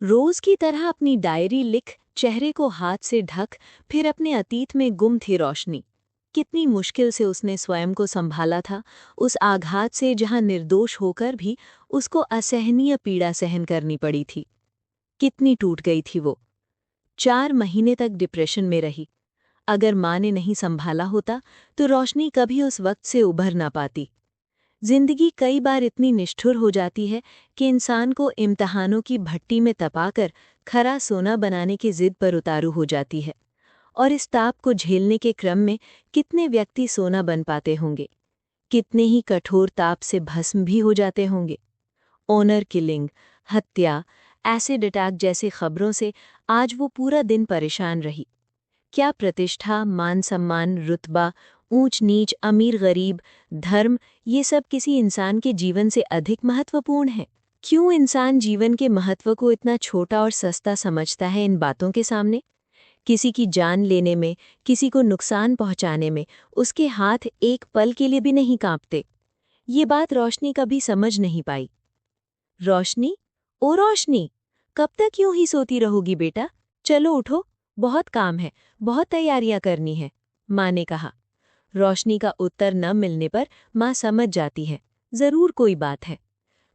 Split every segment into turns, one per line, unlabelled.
रोज की तरह अपनी डायरी लिख, चेहरे को हाथ से ढक, फिर अपने अतीत में गुम थी रोशनी। कितनी मुश्किल से उसने स्वयं को संभाला था, उस आघात से जहां निर्दोष होकर भी उसको असहनीय पीड़ा सहन करनी पड़ी थी। कितनी टूट गई थी वो। 4 महीने तक डिप्रेशन में रही। अगर माँ ने नहीं संभाला होता तो रोशनी कभी उस वक्त से उभर ना पाती। जिंदगी कई बार इतनी निष्ठुर हो जाती है कि इंसान को इम्तिहानों की भट्टी में तपाकर खरा सोना बनाने की जिद पर उतारू हो जाती है। और इस ताप को झेलने के क्रम में कितने व्यक्ति सोना बन पाते होंगे, कितने ही कठोर ताप से भस्म भी हो जाते होंगे। ऑनर किलिंग, हत्या, एसिड अटैक जैसी खबरों से आज वो पूरा दिन परेशान रही। क्या प्रतिष्ठा, मान सम्मान, रुतबा, ऊंच नीच, अमीर गरीब, धर्म, ये सब किसी इंसान के जीवन से अधिक महत्वपूर्ण है? क्यों इंसान जीवन के महत्व को इतना छोटा और सस्ता समझता है इन बातों के सामने? किसी की जान लेने में, किसी को नुकसान पहुंचाने में उसके हाथ एक पल के लिए भी नहीं कांपते। ये बात रोशनी कभी समझ नहीं पाई। रोशनी, ओ रोशनी, कब तक यूं ही सोती रहोगी बेटा? चलो उठो, बहुत काम है, बहुत तैयारियां करनी है, माँ ने कहा। रोशनी का उत्तर न मिलने पर माँ समझ जाती है, जरूर कोई बात है।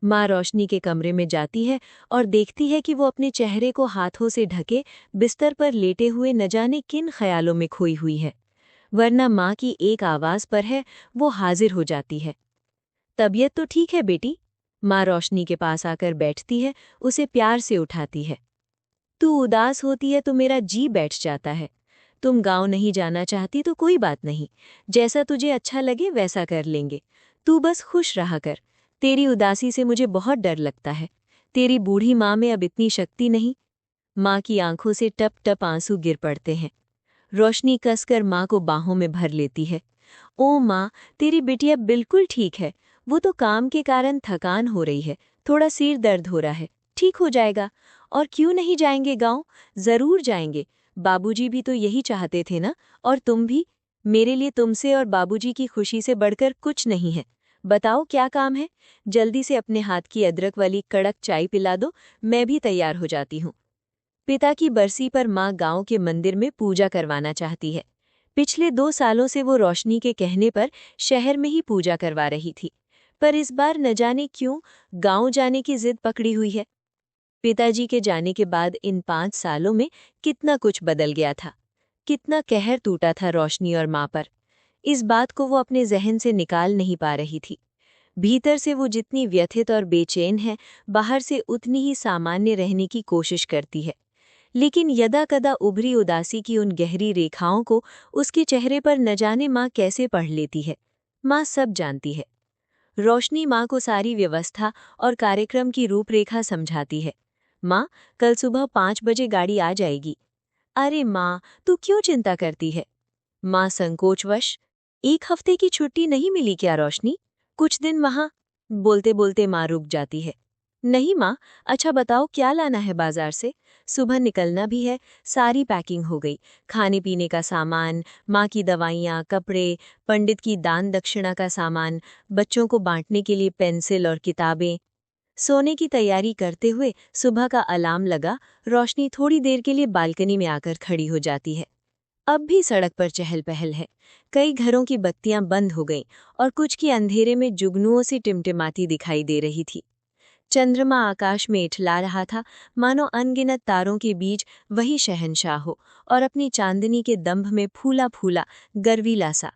माँ रोशनी के कमरे में जाती है और देखती है कि वो अपने चेहरे को हाथों से ढके बिस्तर पर लेटे हुए न जाने किन ख्यालों में खोई हुई है। वरना माँ की एक आवाज़ पर है वो हाजिर हो जाती है। तबीयत तो ठीक है बेटी? माँ रोशनी के पास आकर बैठती है, उसे प्यार से उठाती है। तू उदास होती है तो मेरा जी बैठ जाता है। तुम गांव नहीं जाना चाहती तो कोई बात नहीं, जैसा तुझे अच्छा लगे वैसा कर लेंगे। तू बस खुश रहा कर। तेरी उदासी से मुझे बहुत डर लगता है। तेरी बूढ़ी माँ में अब इतनी शक्ति नहीं। माँ की आंखों से टप टप आंसू गिर पड़ते हैं। रोशनी कसकर माँ को बाहों में भर लेती है। ओ माँ, तेरी बिटिया बिल्कुल ठीक है। वो तो काम के कारण थकान हो रही है, थोड़ा सिर दर्द हो रहा है, ठीक हो जाएगा। और क्यों नहीं जाएंगे गांव? जरूर जाएंगे। बाबूजी भी तो यही चाहते थे ना, और तुम भी। मेरे लिए तुमसे और बाबूजी की खुशी से बढ़कर कुछ नहीं है। बताओ क्या काम है? जल्दी से अपने हाथ की अदरक वाली कड़क चाय पिला दो, मैं भी तैयार हो जाती हूँ। पिता की बरसी पर माँ गांव के मंदिर में पूजा करवाना चाहती है। पिछले 2 सालों से वो रोशनी के कहने पर शहर में ही पूजा करवा रही थी, पर इस बार न जाने क्यों गांव जाने की जिद पकड़ी हुई है। पिताजी के जाने के बाद इन 5 सालों में कितना कुछ बदल गया था, कितना कहर टूटा था रोशनी और माँ पर। इस बात को वो अपने जहन से निकाल नहीं पा रही थी। भीतर से वो जितनी व्यथित और बेचैन है, बाहर से उतनी ही सामान्य रहने की कोशिश करती है। लेकिन यदाकदा उभरी उदासी की उन गहरी रेखाओं को उसके चेहरे पर न जाने माँ कैसे पढ़ लेती है। माँ सब जानती है। रोशनी माँ को सारी व्यवस्था और कार्यक्रम की रूपरेखा समझाती है। माँ, कल सुबह 5 बजे गाड़ी आ जाएगी। अरे माँ, तू क्यों चिंता करती है? माँ संकोचवश, 1 हफ्ते की छुट्टी नहीं मिली क्या रोशनी? कुछ दिन वहाँ। बोलते बोलते माँ रुक जाती है। नहीं माँ, अच्छा बताओ क्या लाना है बाजार से? सुबह निकलना भी है, सारी पैकिंग हो गई। खाने पीने का सामान, माँ की दवाइयाँ, कपड़े, पंडित की दान दक्षिणा का सामान, बच्चों को बांटने के लिए पेंसिल और किताबें। सोने की तैयारी करते हुए सुबह का अलार्म लगा, रोशनी थोड़ी देर के लिए बालकनी में आकर खड़ी हो जाती है। अब भी सड़क पर चहल पहल है। कई घरों की बत्तियां बंद हो गईं और कुछ की अंधेरे में जुगनुओं से टिमटिमाती दिखाई दे रही थी। चंद्रमा आकाश में इठला रहा था, मानो अनगिनत तारों के बीच वही शहंशाह हो और अपनी चांदनी के दंभ में फूला फूला गर्वीला सा।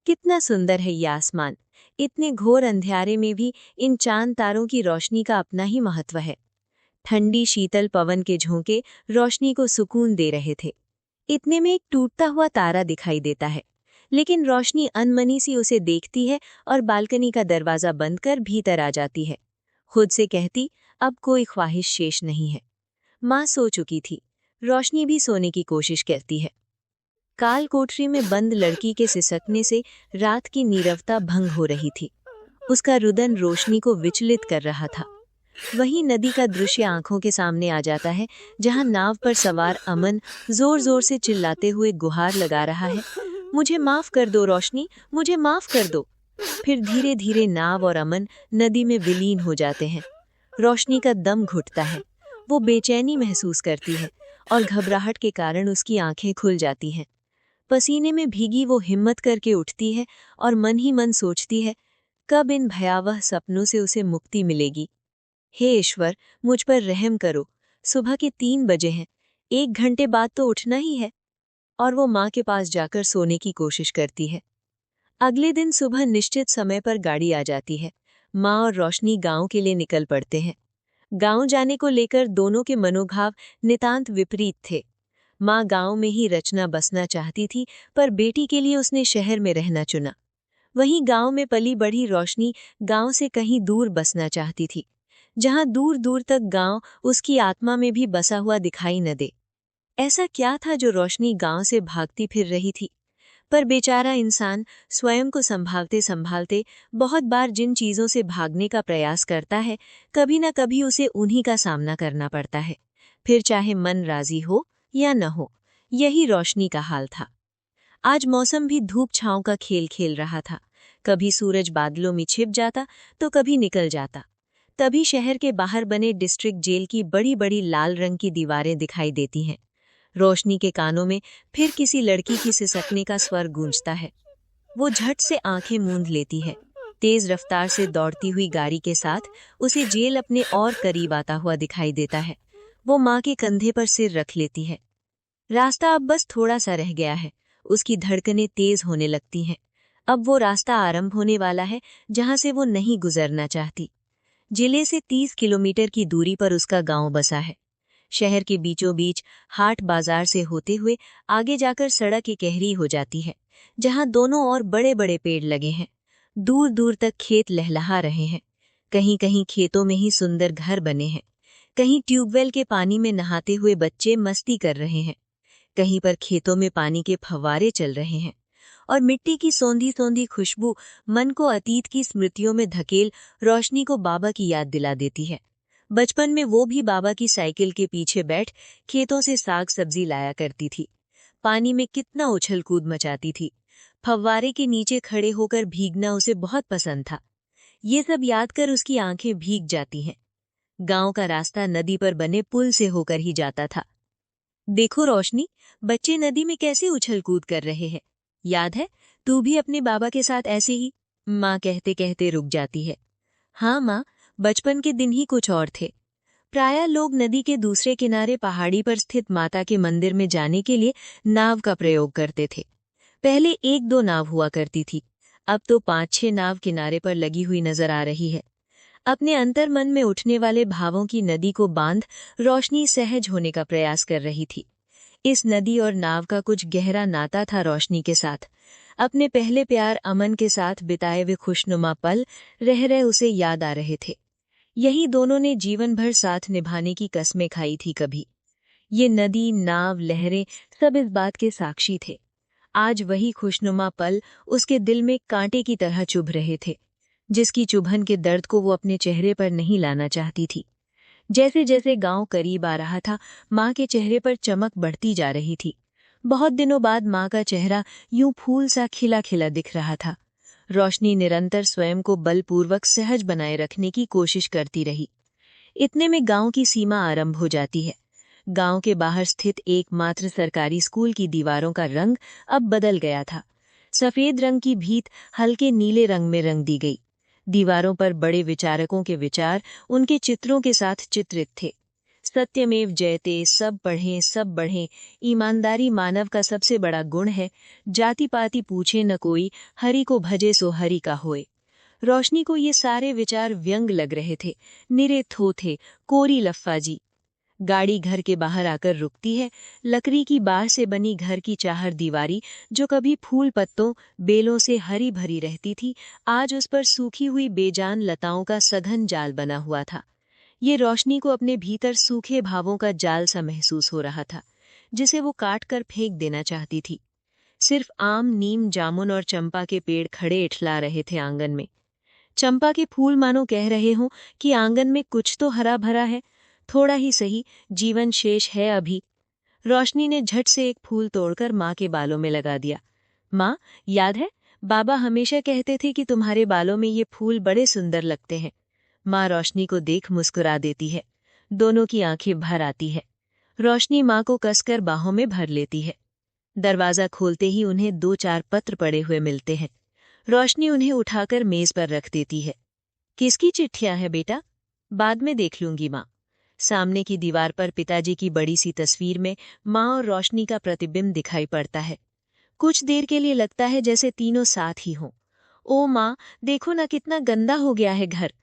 कितना सुंदर है ये आसमान! इतने घोर अंधियारे में भी इन चांद तारों की रोशनी का अपना ही महत्व है। ठंडी शीतल पवन के झोंके रोशनी को सुकून दे रहे थे। इतने में एक टूटता हुआ तारा दिखाई देता है, लेकिन रोशनी अनमनी सी उसे देखती है और बालकनी का दरवाजा बंद कर भीतर आ जाती है। खुद से कहती, अब कोई ख्वाहिश शेष नहीं है। माँ सो चुकी थी, रोशनी भी सोने की कोशिश करती है। काल कोठरी में बंद लड़की के सिसकने से रात की नीरवता भंग हो रही थी। उसका रुदन रोशनी को विचलित कर रहा था। वही नदी का दृश्य आंखों के सामने आ जाता है, जहां नाव पर सवार अमन जोर जोर से चिल्लाते हुए गुहार लगा रहा है, मुझे माफ कर दो रोशनी, मुझे माफ कर दो। फिर धीरे धीरे नाव और अमन नदी में विलीन हो जाते हैं। रोशनी का दम घुटता है। वो बेचैनी महसूस करती है और घबराहट के कारण उसकी आंखें खुल जाती हैं। पसीने में भीगी वो हिम्मत करके उठती है और मन ही मन सोचती है, कब इन भयावह सपनों से उसे मुक्ति मिलेगी। हे ईश्वर, मुझ पर रहम करो। सुबह के 3 बजे हैं, 1 घंटे बाद तो उठना ही है। और वो माँ के पास जाकर सोने की कोशिश करती है। अगले दिन सुबह निश्चित समय पर गाड़ी आ जाती है। माँ और रोशनी गांव के लिए निकल पड़ते हैं। गांव जाने को लेकर दोनों के मनोभाव नितांत विपरीत थे। माँ गांव में ही रचना बसना चाहती थी, पर बेटी के लिए उसने शहर में रहना चुना। वहीं गांव में पली बढ़ी रोशनी गांव से कहीं दूर बसना चाहती थी, जहां दूर दूर तक गांव उसकी आत्मा में भी बसा हुआ दिखाई न दे। ऐसा क्या था जो रोशनी गांव से भागती फिर रही थी? पर बेचारा इंसान स्वयं को संभालते संभालते बहुत बार जिन चीजों से भागने का प्रयास करता है, कभी न कभी उसे उन्हीं का सामना करना पड़ता है, फिर चाहे मन राजी हो या न हो। यही रोशनी का हाल था। आज मौसम भी धूप छांव का खेल खेल रहा था। कभी सूरज बादलों में छिप जाता तो कभी निकल जाता। तभी शहर के बाहर बने डिस्ट्रिक्ट जेल की बड़ी बड़ी लाल रंग की दीवारें दिखाई देती हैं। रोशनी के कानों में फिर किसी लड़की की सिसकने का स्वर गूंजता है। वो झट से आंखें मूंद लेती है। तेज रफ्तार से दौड़ती हुई गाड़ी के साथ उसे जेल अपने और करीब आता हुआ दिखाई देता है। वो माँ के कंधे पर सिर रख लेती है। रास्ता अब बस थोड़ा सा रह गया है। उसकी धड़कनें तेज होने लगती हैं। अब वो रास्ता आरंभ होने वाला है जहां से वो नहीं गुजरना चाहती। जिले से 30 किलोमीटर की दूरी पर उसका गांव बसा है। शहर के बीचों बीच हाट बाजार से होते हुए आगे जाकर सड़क एक गहरी हो जाती है, जहां दोनों ओर बड़े बड़े पेड़ लगे हैं। दूर दूर तक खेत लहलहा रहे हैं। कहीं कहीं खेतों में ही सुंदर घर बने हैं। कहीं ट्यूबवेल के पानी में नहाते हुए बच्चे मस्ती कर रहे हैं। कहीं पर खेतों में पानी के फव्वारे चल रहे हैं। और मिट्टी की सौंधी सौंधी खुशबू मन को अतीत की स्मृतियों में धकेल रोशनी को बाबा की याद दिला देती है। बचपन में वो भी बाबा की साइकिल के पीछे बैठ खेतों से साग सब्जी लाया करती थी। पानी में कितना उछल कूद मचाती थी। फव्वारे के नीचे खड़े होकर भीगना उसे बहुत पसंद था। ये सब याद कर उसकी आंखें भीग जाती हैं। गांव का रास्ता नदी पर बने पुल से होकर ही जाता था। देखो रोशनी, बच्चे नदी में कैसे उछल कूद कर रहे हैं। याद है, तू भी अपने बाबा के साथ ऐसे ही। माँ कहते कहते रुक जाती है। हाँ माँ, बचपन के दिन ही कुछ और थे। प्रायः लोग नदी के दूसरे किनारे पहाड़ी पर स्थित माता के मंदिर में जाने के लिए नाव का प्रयोग करते थे। पहले 1-2 नाव हुआ करती थी, अब तो 5-6 नाव किनारे पर लगी हुई नजर आ रही है। अपने अंतर्मन में उठने वाले भावों की नदी को बांध रोशनी सहज होने का प्रयास कर रही थी। इस नदी और नाव का कुछ गहरा नाता था रोशनी के साथ। अपने पहले प्यार अमन के साथ बिताए हुए खुशनुमा पल रह रहे उसे याद आ रहे थे। यही दोनों ने जीवन भर साथ निभाने की कस्में खाई थी कभी। ये नदी, नाव, लहरें सब इस बात के साक्षी थे। आज वही खुशनुमा पल उसके दिल में कांटे की तरह चुभ रहे थे, जिसकी चुभन के दर्द को वो अपने चेहरे पर नहीं लाना चाहती थी। जैसे जैसे गांव करीब आ रहा था, माँ के चेहरे पर चमक बढ़ती जा रही थी। बहुत दिनों बाद माँ का चेहरा यूं फूल सा खिला खिला दिख रहा था। रोशनी निरंतर स्वयं को बलपूर्वक सहज बनाए रखने की कोशिश करती रही। इतने में गांव की सीमा आरंभ हो जाती है। गांव के बाहर स्थित एकमात्र सरकारी स्कूल की दीवारों का रंग अब बदल गया था। सफेद रंग की भीत हल्के नीले रंग में रंग दी गई। दीवारों पर बड़े विचारकों के विचार उनके चित्रों के साथ चित्रित थे। सत्यमेव जयते, सब पढ़ें सब बढ़ें, ईमानदारी मानव का सबसे बड़ा गुण है, जाति पाति पूछे न कोई, हरि को भजे सो हरि का होए। रोशनी को ये सारे विचार व्यंग लग रहे थे, निरे थोथे, कोरी लफ्फाजी। गाड़ी घर के बाहर आकर रुकती है। लकड़ी की बार से बनी घर की चाहर दीवारी, जो कभी फूल पत्तों बेलों से हरी भरी रहती थी, आज उस पर सूखी हुई बेजान लताओं का सघन जाल बना हुआ था। ये रोशनी को अपने भीतर सूखे भावों का जाल सा महसूस हो रहा था, जिसे वो काट कर फेंक देना चाहती थी। सिर्फ आम, नीम, जामुन और चंपा के पेड़ खड़े इठला रहे थे आंगन में। चंपा के फूल मानो कह रहे हों कि आंगन में कुछ तो हरा भरा है, थोड़ा ही सही, जीवन शेष है अभी। रोशनी ने झट से एक फूल तोड़कर माँ के बालों में लगा दिया। माँ, याद है, बाबा हमेशा कहते थे कि तुम्हारे बालों में ये फूल बड़े सुंदर लगते हैं। माँ रोशनी को देख मुस्कुरा देती है। दोनों की आंखें भर आती है। रोशनी माँ को कसकर बाहों में भर लेती है। दरवाजा खोलते ही उन्हें 2-4 पत्र पड़े हुए मिलते हैं। रोशनी उन्हें उठाकर मेज पर रख देती है। किसकी चिट्ठियां हैं बेटा? बाद में देख लूंगी माँ। सामने की दीवार पर पिताजी की बड़ी सी तस्वीर में माँ और रोशनी का प्रतिबिंब दिखाई पड़ता है। कुछ देर के लिए लगता है जैसे तीनों साथ ही हों। ओ माँ, देखो ना कितना गंदा हो गया है घर।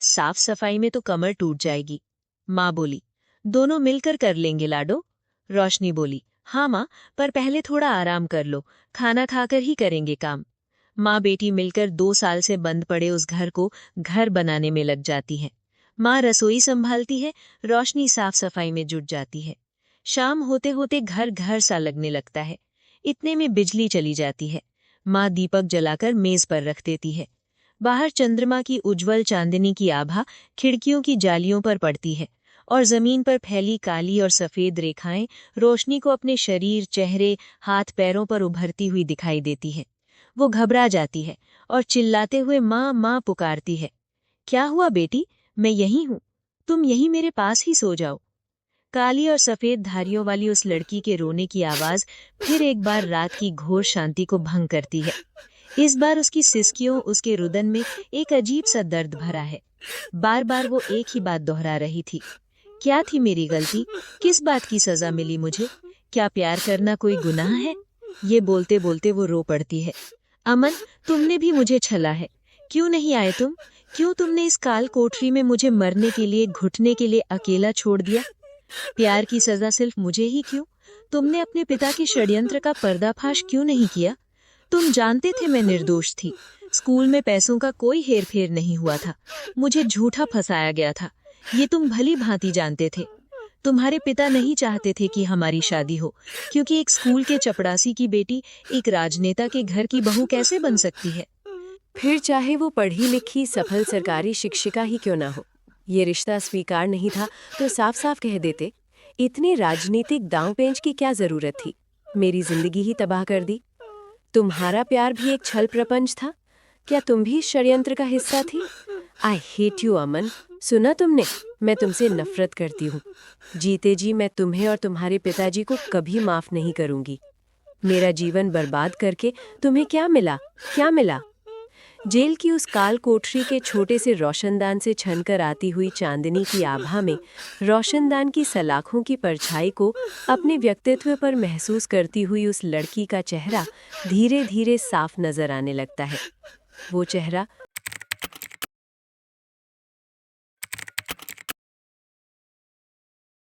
साफ सफाई में तो कमर टूट जाएगी। माँ बोली, दोनों मिलकर कर लेंगे लाडो। रोशनी बोली, हाँ माँ, पर पहले थोड़ा आराम कर लो, खाना खाकर ही करेंगे काम। माँ बेटी मिलकर 2 साल से बंद पड़े उस घर को घर बनाने में लग जाती है। माँ रसोई संभालती है, रोशनी साफ सफाई में जुट जाती है। शाम होते होते घर घर सा लगने लगता है। इतने में बिजली चली जाती है। माँ दीपक जलाकर मेज पर रख देती है। बाहर चंद्रमा की उज्ज्वल चांदनी की आभा खिड़कियों की जालियों पर पड़ती है और जमीन पर फैली काली और सफेद रेखाएं रोशनी को अपने शरीर, चेहरे, हाथ पैरों पर उभरती हुई दिखाई देती है। वो घबरा जाती है और चिल्लाते हुए माँ माँ पुकारती है। क्या हुआ बेटी? मैं यहीं हूँ, तुम यहीं मेरे पास ही सो जाओ। काली और सफेद धारियों वाली उस लड़की के रोने की आवाज फिर एक बार रात की घोर शांति को भंग करती है। इस बार उसकी सिसकियों, उसके रुदन में एक अजीब सा दर्द भरा है। बार बार वो एक ही बात दोहरा रही थी। क्या थी मेरी गलती? किस बात की सजा मिली मुझे? क्या प्यार करना कोई गुनाह है? ये बोलते बोलते वो रो पड़ती है। अमन, तुमने भी मुझे छला है। क्यों नहीं आए तुम? क्यों तुमने इस काल कोठरी में मुझे मरने के लिए, घुटने के लिए अकेला छोड़ दिया? प्यार की सजा सिर्फ मुझे ही क्यों? तुमने अपने पिता के षड्यंत्र का पर्दाफाश क्यों नहीं किया? तुम जानते थे मैं निर्दोष थी। स्कूल में पैसों का कोई हेरफेर नहीं हुआ था। मुझे झूठा फंसाया गया था। ये तुम भली भांति जानते थे। तुम्हारे पिता नहीं चाहते थे कि हमारी शादी हो, क्योंकि एक स्कूल के चपड़ासी की बेटी एक राजनेता के घर की बहू कैसे बन सकती है?
फिर चाहे वो पढ़ी लिखी सफल सरकारी शिक्षिका ही क्यों ना हो, ये रिश्ता स्वीकार नहीं था तो साफ साफ कह देते। इतनी राजनीतिक दांवपेंच की क्या जरूरत थी? मेरी जिंदगी ही तबाह कर दी। तुम्हारा प्यार भी एक छल प्रपंच था। क्या तुम भी इस षड्यंत्र का हिस्सा थी? आई हेट यू अमन। सुना तुमने? मैं तुमसे नफरत करती हूँ। जीते जी मैं तुम्हें और तुम्हारे पिताजी को कभी माफ नहीं करूंगी। मेरा जीवन बर्बाद करके तुम्हें क्या मिला? क्या मिला? जेल की उस काल कोठरी के छोटे से रोशनदान से छनकर आती हुई चांदनी की आभा में रोशनदान की सलाखों की परछाई को अपने व्यक्तित्व पर महसूस करती हुई उस लड़की का चेहरा धीरे धीरे साफ नजर आने लगता है। वो चेहरा